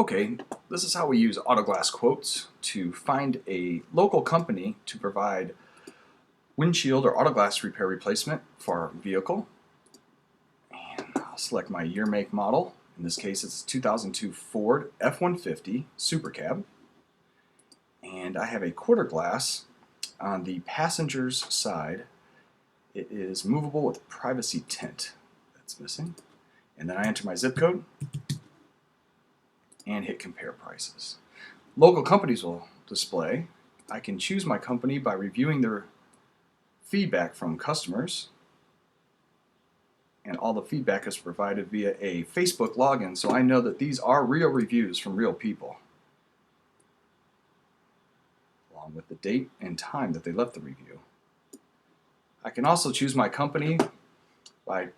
Okay, this is how we use Autoglass Quotes to find a local company to provide windshield or autoglass repair replacement for our vehicle. And I'll select my year, make, model. In this case, it's a 2002 Ford F-150 Super Cab. And I have a quarter glass on the passenger's side. It is movable with privacy tint. That's missing. And then I enter my zip code and hit compare prices. Local companies will display. I can choose my company by reviewing their feedback from customers, and all the feedback is provided via a Facebook login, so I know that these are real reviews from real people, along with the date and time that they left the review. I can also choose my company by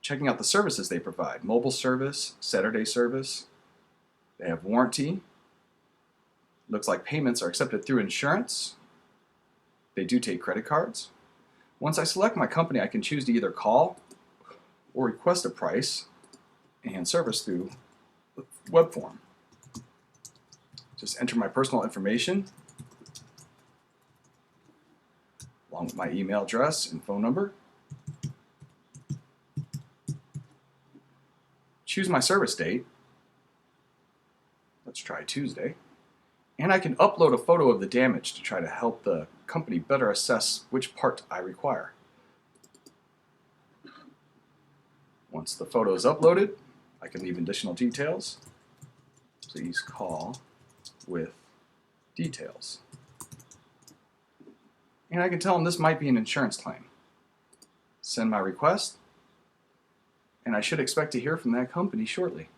checking out the services they provide. Mobile service, Saturday service. They have warranty. Looks like payments are accepted through insurance. They do take credit cards. Once I select my company, I can choose to either call or request a price and service through the web form. Just enter my personal information along with my email address and phone number. Choose my service date. Let's try Tuesday. And I can upload a photo of the damage to try to help the company better assess which part I require. Once the photo is uploaded, I can leave additional details. Please call with details. And I can tell them this might be an insurance claim. Send my request, and I should expect to hear from that company shortly.